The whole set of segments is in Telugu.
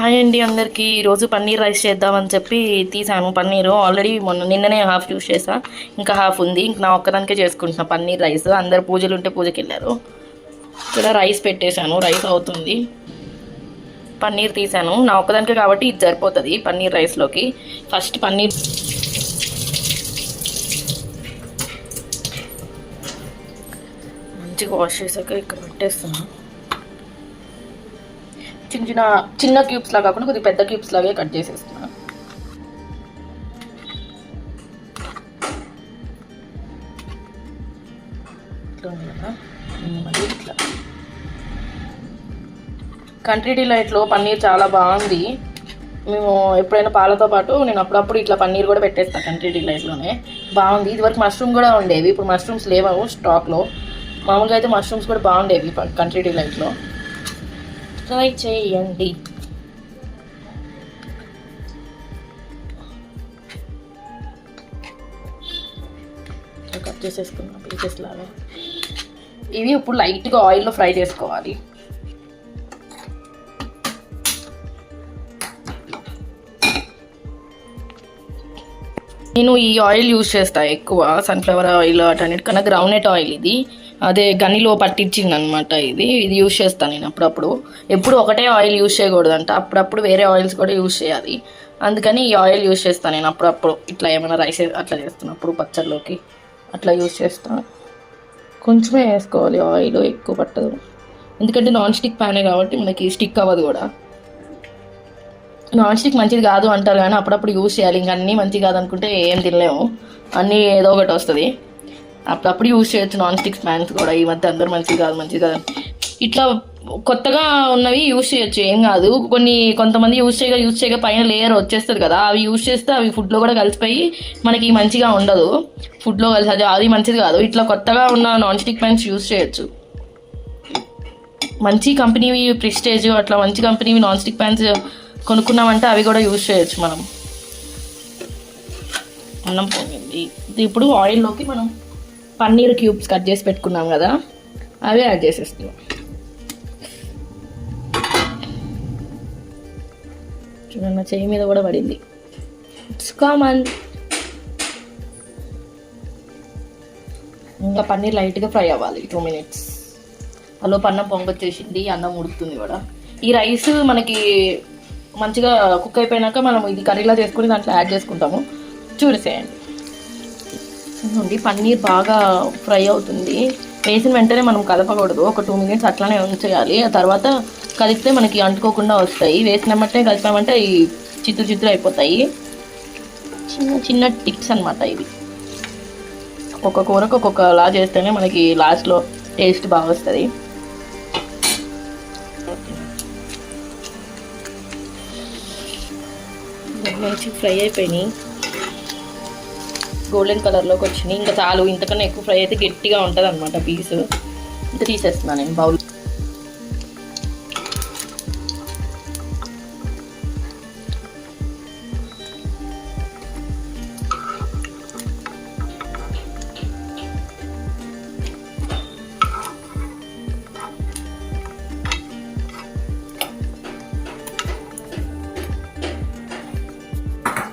హాయ్ అండి అందరికీ. ఈరోజు పన్నీర్ రైస్ చేద్దామని చెప్పి తీసాను. పన్నీరు ఆల్రెడీ నిన్ననే హాఫ్ యూస్ చేసా, ఇంకా హాఫ్ ఉంది. ఇంక నా ఒక్కదానికే చేసుకుంటున్నా పన్నీర్ రైస్. అందరు పూజలు ఉంటే పూజకి వెళ్ళారు. ఇక్కడ రైస్ పెట్టేశాను, రైస్ అవుతుంది. పన్నీర్ తీసాను, నా ఒక్కదానికే కాబట్టి ఇది సరిపోతుంది పన్నీర్ రైస్లోకి. ఫస్ట్ పన్నీర్ మంచిగా వాష్ చేసాక ఇక్కడ పెట్టేస్తాను. చిన్న క్యూబ్స్ లాగా కాకుండా కొద్దిగా పెద్ద క్యూబ్స్ లాగే కట్ చేసేస్తున్నాను. ఇట్లా కంట్రీ డిలైట్లో పన్నీర్ చాలా బాగుంది. మేము ఎప్పుడైనా పాలతో పాటు నేను అప్పుడప్పుడు ఇట్లా పన్నీర్ కూడా పెట్టేస్తాను కంట్రీ డిలైట్లోనే. బాగుంది. ఇదివరకు మష్రూమ్ కూడా ఉండేవి, ఇప్పుడు మష్రూమ్స్ లేవు స్టాక్లో. మామూలుగా అయితే మష్రూమ్స్ కూడా బాగుండేవి కంట్రీ డిలైట్లో. ట్రై చేయండి. కట్ చేసేసుకున్నాం పీసెస్ లాగా. ఇవి ఇప్పుడు లైట్గా ఆయిల్లో ఫ్రై చేసుకోవాలి. నేను ఈ ఆయిల్ యూజ్ చేస్తాను ఎక్కువ, సన్ఫ్లవర్ ఆయిల్ అటన్నిటికన్నా గ్రౌండ్నట్ ఆయిల్ ఇది. అదే గనిలో పట్టించింది అనమాట. ఇది యూజ్ చేస్తాను నేను అప్పుడప్పుడు. ఎప్పుడు ఒకటే ఆయిల్ యూజ్ చేయకూడదంట, అప్పుడప్పుడు వేరే ఆయిల్స్ కూడా యూజ్ చేయాలి. అందుకని ఈ ఆయిల్ యూజ్ చేస్తాను నేను అప్పుడప్పుడు. ఇట్లా ఏమైనా రైస్ అట్లా చేస్తున్నప్పుడు పచ్చళ్ళలోకి అట్లా యూజ్ చేస్తాను. కొంచెమే వేసుకోవాలి ఆయిల్, ఎక్కువ పట్టదు. ఎందుకంటే నాన్ స్టిక్ ప్యానే కాబట్టి మనకి స్టిక్ అవ్వదు కూడా. నాన్ స్టిక్ మంచిది కాదు అంటారు కానీ అప్పుడప్పుడు యూజ్ చేయాలి. ఇంక అన్నీ మంచిది కాదనుకుంటే ఏం తినలేము, అన్నీ ఏదో ఒకటి వస్తుంది. అప్పుడప్పుడు యూజ్ చేయొచ్చు నాన్ స్టిక్ ప్యాన్స్ కూడా. ఈ మధ్య అందరూ మంచిది కాదు ఇట్లా కొత్తగా ఉన్నవి యూజ్ చేయొచ్చు, ఏం కాదు. కొంతమంది యూజ్ చేయగా పైన లేయర్ వచ్చేస్తుంది కదా, అవి యూజ్ చేస్తే అవి ఫుడ్లో కూడా కలిసిపోయి మనకి మంచిగా ఉండదు. ఫుడ్లో కలిసి అది మంచిది కాదు. ఇట్లా కొత్తగా ఉన్న నాన్ స్టిక్ ప్యాన్స్ యూజ్ చేయొచ్చు. మంచి కంపెనీవి ప్రెస్టేజ్ అట్లా మంచి కంపెనీవి నాన్ స్టిక్ ప్యాన్స్ కొనుక్కున్నామంటే అవి కూడా యూజ్ చేయొచ్చు మనం. అన్నం పోయింది. ఇప్పుడు ఆయిల్లోకి మనం పన్నీర్ క్యూబ్స్ కట్ చేసి పెట్టుకున్నాం కదా, అవే యాడ్ చేసేస్తున్నాం. చూడండి నా చెయ్యి మీద కూడా పడింది. It's common. ఇంకా పన్నీర్ లైట్గా ఫ్రై అవ్వాలి 2 minutes. అలో అన్నం పొంగొచ్చేసింది, అన్నం ఉడుకుతుంది కూడా. ఈ రైస్ మనకి మంచిగా కుక్ అయిపోయినాక మనం ఇది కర్రీలా చేసుకుని దాంట్లో యాడ్ చేసుకుంటాము. చూసేయండి. పన్నీర్ బాగా ఫ్రై అవుతుంది. వేసిన వెంటనే మనం కలపకూడదు, ఒక 2 minutes అట్లానే ఉంచేయాలి. ఆ తర్వాత కలిపితే మనకి అంటుకోకుండా వస్తాయి. వేసినట్టే కలిపామంటే ఈ చిత్తులు అయిపోతాయి. చిన్న టిప్స్ అనమాట ఇవి. ఒక్కొక్క కూరకు ఒక్కొక్కలా చేస్తేనే మనకి లాస్ట్లో టేస్ట్ బాగా వస్తుంది. మంచి ఫ్రై అయిపోయినాయి, గోల్డెన్ కలర్లోకి వచ్చినాయి. ఇంకా చాలు, ఇంతకన్నా ఎక్కువ ఫ్రై అయితే గట్టిగా ఉంటుంది అనమాట పీస్. ఇంకా తీసేస్తున్నాను నేను బౌల్.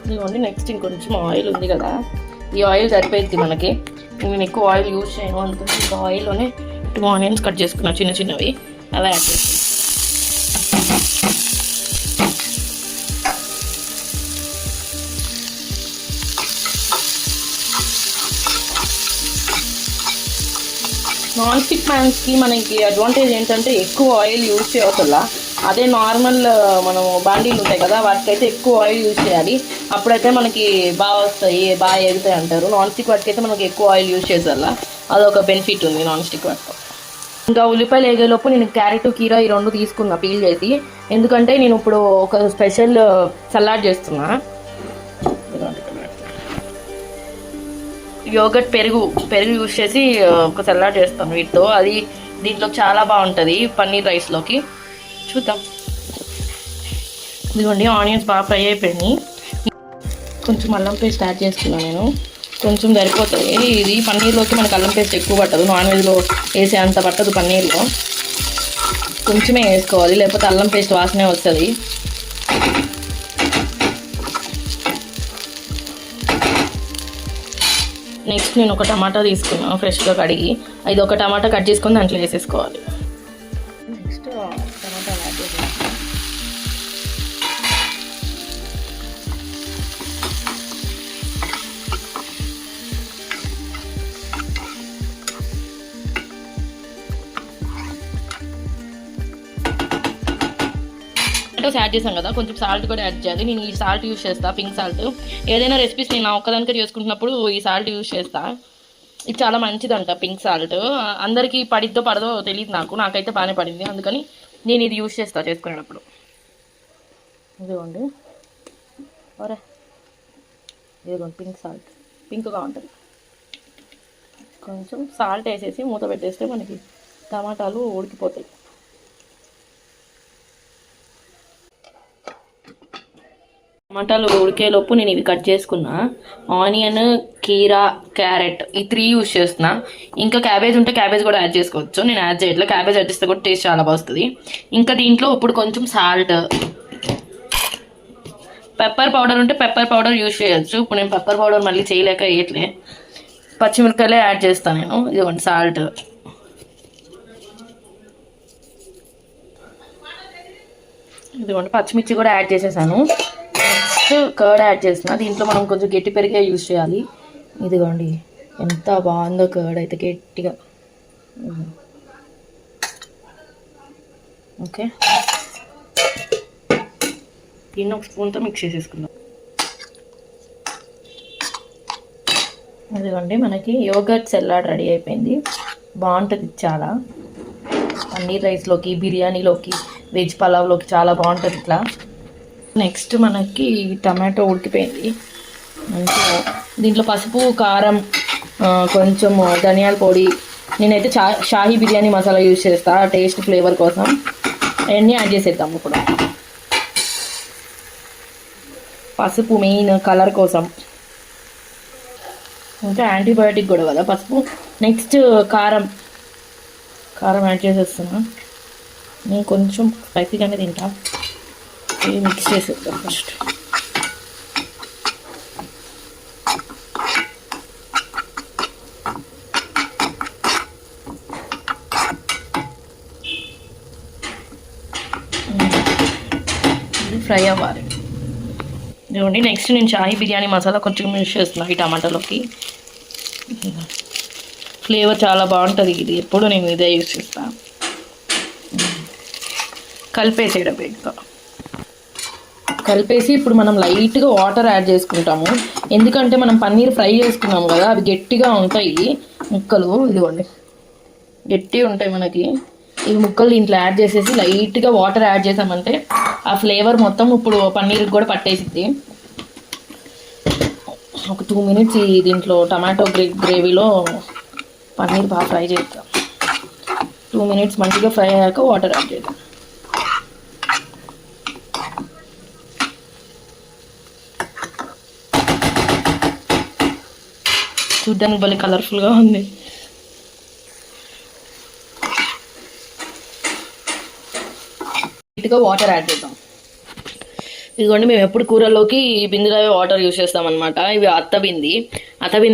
ఇదిగోండి. నెక్స్ట్ ఇంకొంచెం ఆయిల్ ఉంది కదా, ఈ ఆయిల్ సరిపోయింది మనకి. నేను ఎక్కువ ఆయిల్ యూజ్ చేయను అనుకుంటే ఇంకా ఆయిల్లోనే 2 onions కట్ చేసుకున్నాను చిన్నవి, అలా యాడ్ చేస్తాను. నాన్ స్టిక్ ప్యాన్స్కి మనకి అడ్వాంటేజ్ ఏంటంటే ఎక్కువ ఆయిల్ యూజ్ చేయవసలా. అదే నార్మల్ మనము బాండీలు ఉంటాయి కదా, వాటికైతే ఎక్కువ ఆయిల్ యూజ్ చేయాలి. అప్పుడైతే మనకి బాగా వస్తాయి, బాగా ఎగుతాయి అంటారు. నాన్ స్టిక్ వాటికైతే మనకి ఎక్కువ ఆయిల్ యూజ్ చేసేలా, అదొక బెనిఫిట్ ఉంది నాన్ స్టిక్ వాటితో. ఇంకా ఉల్లిపాయలు వేగేలోపు నేను క్యారెట్ కీరా ఈ 2 తీసుకున్నా పీల్ చేసి. ఎందుకంటే నేను ఇప్పుడు ఒక స్పెషల్ సలాడ్ చేస్తున్నా. యోగర్ట్ పెరుగు యూజ్ చేసి ఒక సలాడ్ చేస్తాను వీటితో. అది దీంట్లో చాలా బాగుంటుంది పన్నీర్ రైస్లోకి. చూద్దాం. ఇదిగోండి ఆనియన్స్ బాగా ఫ్రై అయిపోయినాయి. కొంచెం అల్లం పేస్ట్ యాడ్ చేసుకున్నాను నేను, కొంచెం సరిపోతుంది. ఇది పన్నీర్లోకి మనకు అల్లం పేస్ట్ ఎక్కువ పట్టదు, నాన్ వెజ్లో వేసే అంత పట్టదు పన్నీర్లో. కొంచెమే వేసుకోవాలి, లేకపోతే అల్లం పేస్ట్ వాసనే వస్తుంది. నెక్స్ట్ నేను ఒక టమాటా తీసుకున్నాను ఫ్రెష్గా కడిగి, ఇది ఒక టమాటా కట్ చేసుకొని దాంట్లో వేసేసుకోవాలి. నెక్స్ట్ టమాటా యాడ్ చేసేసి యాడ్ చేసాం కదా, కొంచెం సాల్ట్ కూడా యాడ్ చేయాలి. నేను ఈ సాల్ట్ యూస్ చేస్తా, పింక్ సాల్ట్. ఏదైనా రెసిపీస్ నేను నా ఒక్కదానికే చేసుకుంటున్నప్పుడు ఈ సాల్ట్ యూస్ చేస్తా. ఇది చాలా మంచిదంట పింక్ సాల్ట్. అందరికీ పడిద్దో పడదో తెలియదు, నాకైతే బాగానే పడింది, అందుకని నేను ఇది యూస్ చేస్తా చేసుకునేటప్పుడు. ఇదిగోండి ఇదిగోండి పింక్ సాల్ట్, పింక్గా ఉంటుంది. కొంచెం సాల్ట్ వేసేసి మూత పెట్టేస్తే మనకి టమాటాలు ఉడికిపోతాయి. టమాటాలు ఉడికేలోపు నేను ఇవి కట్ చేసుకున్నా. ఆనియన్, కీరా, క్యారెట్ ఈ 3 యూస్ చేస్తున్నా. ఇంకా క్యాబేజ్ ఉంటే క్యాబేజ్ కూడా యాడ్ చేసుకోవచ్చు, నేను యాడ్ చేయట్లేదు. క్యాబేజ్ యాడ్ చేస్తే కూడా టేస్ట్ చాలా బాగుంటుంది. ఇంకా దీంట్లో ఇప్పుడు కొంచెం సాల్ట్, పెప్పర్ పౌడర్ ఉంటే పెప్పర్ పౌడర్ యూస్ చేయొచ్చు. ఇప్పుడు నేను పెప్పర్ పౌడర్ మళ్ళీ చేయలేక వేయట్లే, పచ్చిమిరపకాయలే యాడ్ చేస్తాను నేను. ఇదిగోండి సాల్ట్, ఇదిగోండి పచ్చిమిర్చి కూడా యాడ్ చేసేసాను. నెక్స్ట్ కర్డ్ యాడ్ చేస్తున్నా. దీంట్లో మనం కొంచెం గట్టి పెరిగే యూజ్ చేయాలి. ఇదిగోండి ఎంత బాగుందో కర్డ్ అయితే, గట్టిగా. ఓకే, దీన్ని ఒక స్పూన్తో మిక్స్ చేసేసుకుందాం. ఇదిగోండి మనకి యోగర్ట్ సలాడ్ రెడీ అయిపోయింది. బాగుంటుంది చాలా, పన్నీర్ రైస్లోకి, బిర్యానీలోకి, వెజ్ పలావ్లోకి చాలా బాగుంటుంది ఇట్లా. నెక్స్ట్ మనకి టమాటో ఉడికిపోయింది మంచిగా. దీంట్లో పసుపు, కారం, కొంచెం ధనియాల పొడి, నేనైతే షాహీ బిర్యానీ మసాలా యూజ్ చేస్తా టేస్ట్ ఫ్లేవర్ కోసం. అవన్నీ యాడ్ చేసేద్దాం ఇప్పుడు. పసుపు మెయిన్ కలర్ కోసం, ఇంకా యాంటీబయాటిక్ కూడా కదా పసుపు. నెక్స్ట్ కారం యాడ్ చేసేస్తున్నా. నేను కొంచెం స్పైసీగానే తింటా. మిక్స్ చేసేద్దాం ఫస్ట్. ఇది ఫ్రై అవ్వాలి. ఇదిగోండి నెక్స్ట్ నేను షాహీ బిర్యానీ మసాలా కొంచెం యూస్ చేస్తున్నాను ఈ టమాటాలోకి. ఫ్లేవర్ చాలా బాగుంటుంది ఇది, ఎప్పుడు నేను ఇదే యూస్ చేస్తాను. కలిపేసేయడం ఇంకా. కలిపేసి ఇప్పుడు మనం లైట్గా వాటర్ యాడ్ చేసుకుంటాము, ఎందుకంటే మనం పన్నీర్ ఫ్రై చేసుకున్నాము కదా, అవి గట్టిగా ఉంటాయి ముక్కలు. ఇదిగోండి గట్టిగా ఉంటాయి మనకి ఈ ముక్కలు. దీంట్లో యాడ్ చేసేసి లైట్గా వాటర్ యాడ్ చేసామంటే ఆ ఫ్లేవర్ మొత్తం ఇప్పుడు పన్నీర్కి కూడా పట్టేసిద్ది. ఒక 2 మినిట్స్ దీంట్లో టమాటో గ్రేవీలో పన్నీర్ బాగా ఫ్రై చేద్దాం. 2 మినిట్స్ మంచిగా ఫ్రై అయ్యాక వాటర్ యాడ్ చేద్దాం. చూడ్డానికి భలే కలర్ఫుల్గా ఉంది. నీట్గా వాటర్ యాడ్ చేద్దాం. ఇదిగోండి మేము ఎప్పుడు కూరల్లోకి బిందెలో వాటర్ యూజ్ చేస్తామన్నమాట. ఇవి అత్త బింది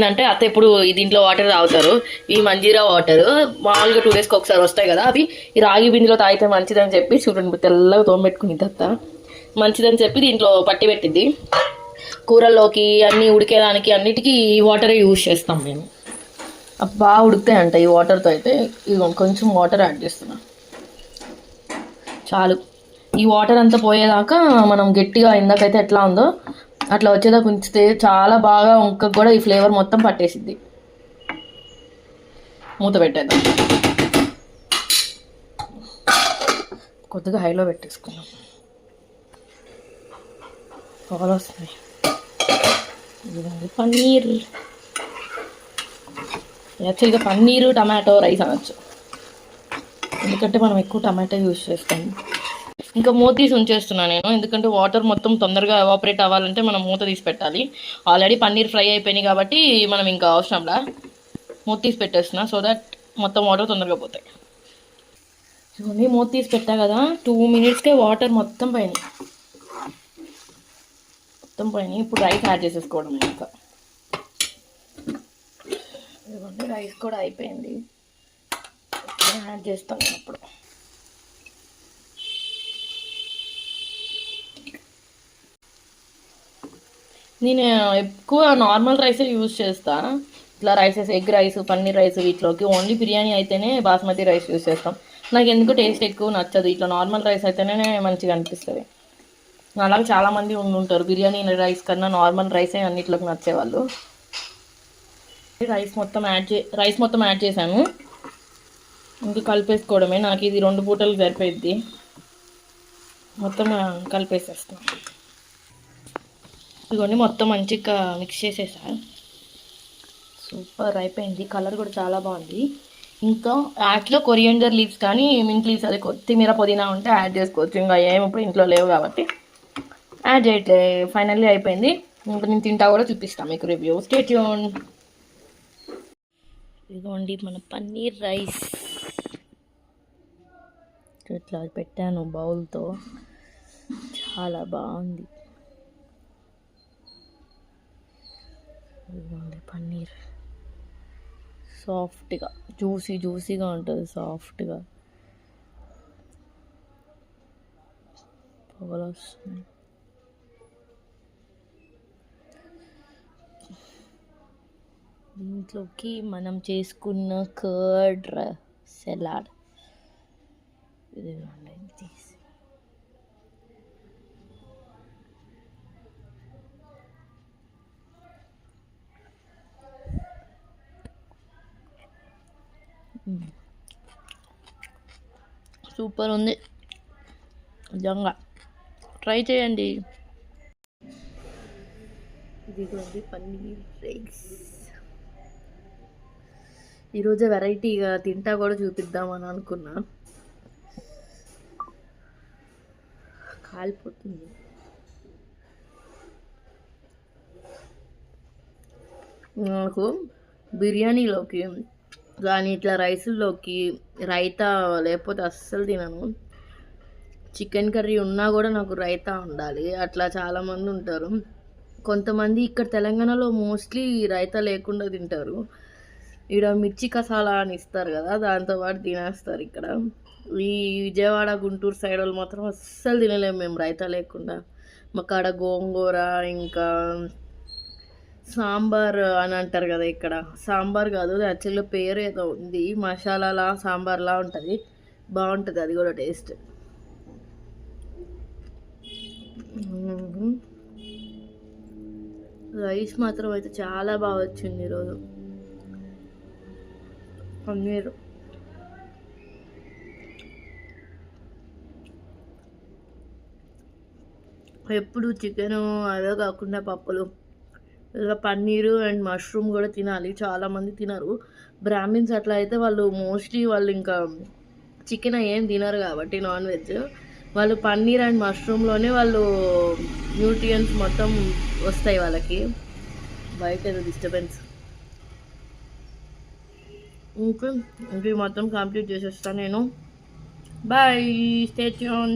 అంటే అత్త ఎప్పుడు దీంట్లో వాటర్ తాగుతారు. ఈ మంజీరా వాటర్ మామూలుగా 2 డేస్కి ఒకసారి వస్తాయి కదా, అవి ఈ రాగి బిందెలో తాగితే మంచిదని చెప్పి, చూడండి తెల్లగా తోమెట్టుకునిద్ది అత్త, మంచిదని చెప్పి దీంట్లో పట్టి పెట్టింది. కూరల్లోకి అన్నీ ఉడికేదానికి అన్నిటికీ ఈ వాటరే యూజ్ చేస్తాం మేము. బాగా ఉడుకుతాయంట ఈ వాటర్తో అయితే. ఇదిగో కొంచెం వాటర్ యాడ్ చేస్తున్నా చాలు. ఈ వాటర్ అంతా పోయేదాకా మనం గట్టిగా ఇందాకైతే ఎట్లా ఉందో అట్లా వచ్చేదాకా ఉంచితే చాలా బాగా ముక్కకు కూడా ఈ ఫ్లేవర్ మొత్తం పట్టేసిద్ది. మూత పెట్టేద్దాం. కొద్దిగా హైలో పెట్టేసుకున్నాం. పొగలు వస్తున్నాయి. పన్నీర్ యాక్చువల్గా పన్నీరు టమాటో రైస్ అనొచ్చు, ఎందుకంటే మనం ఎక్కువ టమాటో యూజ్ చేస్తాము. ఇంకా మూత తీసి ఉంచేస్తున్నాను నేను, ఎందుకంటే వాటర్ మొత్తం తొందరగా ఎవాపరేట్ అవ్వాలంటే మనం మూత తీసి పెట్టాలి. ఆల్రెడీ పన్నీర్ ఫ్రై అయిపోయినాయి కాబట్టి మనం ఇంకా అవసరంలా మూత తీసి పెట్టేస్తున్నా, సో దట్ మొత్తం వాటర్ తొందరగా పోతాయి. చూడండి మూత తీసి పెట్టా కదా, 2 మినిట్స్కే వాటర్ మొత్తం పోయినాయి. మొత్తం పోయినాయి. ఇప్పుడు రైస్ యాడ్ చేసేసుకోవడం ఇంకా. ఇదిగోండి రైస్ కూడా అయిపోయింది. యాడ్ చేస్తాను ఇప్పుడు. నేను ఎక్కువ నార్మల్ రైసే యూజ్ చేస్తా. ఇట్లా rices, egg rice, paneer rice వీటిలోకి ఓన్లీ బిర్యానీ అయితేనే బాస్మతి రైస్ యూజ్ చేస్తాం. నాకు ఎందుకు టేస్ట్ ఎక్కువ నచ్చదు. ఇట్లా నార్మల్ రైస్ అయితేనే మంచిగా అనిపిస్తుంది. అలాగే చాలామంది ఉంటారు బిర్యానీ రైస్ కన్నా నార్మల్ రైసే అన్నిట్లోకి నచ్చేవాళ్ళు. రైస్ మొత్తం యాడ్ చేశాను. ఇంకా కలిపేసుకోవడమే. నాకు ఇది 2 పూటలు సరిపోయిద్ది. మొత్తం కలిపేసేస్తాను. ఇదిగోండి మొత్తం మంచిగా మిక్స్ చేసేసాను. సూపర్ అయిపోయింది. కలర్ కూడా చాలా బాగుంది. ఇంకా యాక్చువల్గా కొరియండర్ లీవ్స్ కానీ మింట్ లీవ్స్, అదే కొత్తిమీర, పుదీనా ఉంటే యాడ్ చేసుకోవచ్చు. ఇంకా ఏమి ఇప్పుడు ఇంట్లో లేవు కాబట్టి యాడ్ చేయట్లే. ఫైనల్లీ అయిపోయింది. ఇంకా నేను తింటా కూడా చూపిస్తాను మీకు రివ్యూ. Stay tune. ఇదిగోండి మన పన్నీర్ రైస్ ఇట్లా పెట్టాను బౌల్తో. చాలా బాగుంది. ఇదిగోండి పన్నీర్ సాఫ్ట్గా జ్యూసీగా ఉంటుంది. సాఫ్ట్గా పొగలు వస్తుంది. దీంట్లోకి మనం చేసుకున్న కర్డ్ సలాడ్ ఇదిగోండి తీసి సూపర్ ఉంది. నిజంగా ట్రై చేయండి. ఇదిగోండి పన్నీర్ రైస్. ఈరోజు వెరైటీగా తింటా కూడా చూపిద్దామని అనుకున్నా. కాలిపోతుంది. నాకు బిర్యానీలోకి కానీ ఇట్లా రైస్లోకి రైతా లేకపోతే అస్సలు తినను. చికెన్ కర్రీ ఉన్నా కూడా నాకు రైతా ఉండాలి. అట్లా చాలామంది ఉంటారు. కొంతమంది ఇక్కడ తెలంగాణలో మోస్ట్లీ రైతా లేకుండా తింటారు. ఇక్కడ మిర్చి కసాలా అని ఇస్తారు కదా, దాంతోపాటు తినేస్తారు. ఇక్కడ ఈ విజయవాడ, గుంటూరు సైడ్ వాళ్ళు మాత్రం అస్సలు తినలేము మేము రైతా లేకుండా. మాకు ఆడ గోంగూర, ఇంకా సాంబార్ అని అంటారు కదా, ఇక్కడ సాంబార్ కాదు యాక్చువల్గా పేరు ఏదో ఉంది, మసాలాలా సాంబార్లా ఉంటుంది. బాగుంటుంది అది కూడా టేస్ట్. రైస్ మాత్రం అయితే చాలా బాగా వచ్చింది ఈరోజు. పన్నీర్ ఎప్పుడు చికెను అవే కాకుండా పప్పులు, ఇలా పన్నీరు అండ్ మష్రూమ్ కూడా తినాలి. చాలామంది తినరు. బ్రాహ్మిన్స్ అట్లా అయితే వాళ్ళు మోస్ట్లీ వాళ్ళు ఇంకా చికెన్ ఏం తినరు కాబట్టి నాన్ వెజ్, వాళ్ళు పన్నీర్ అండ్ మష్రూమ్లోనే వాళ్ళు న్యూట్రియన్స్ మొత్తం వస్తాయి వాళ్ళకి. బయట ఏదో డిస్టర్బెన్స్. ఇంకా మొత్తం కంప్లీట్ చేసేస్తాను నేను. Bye, stay tune.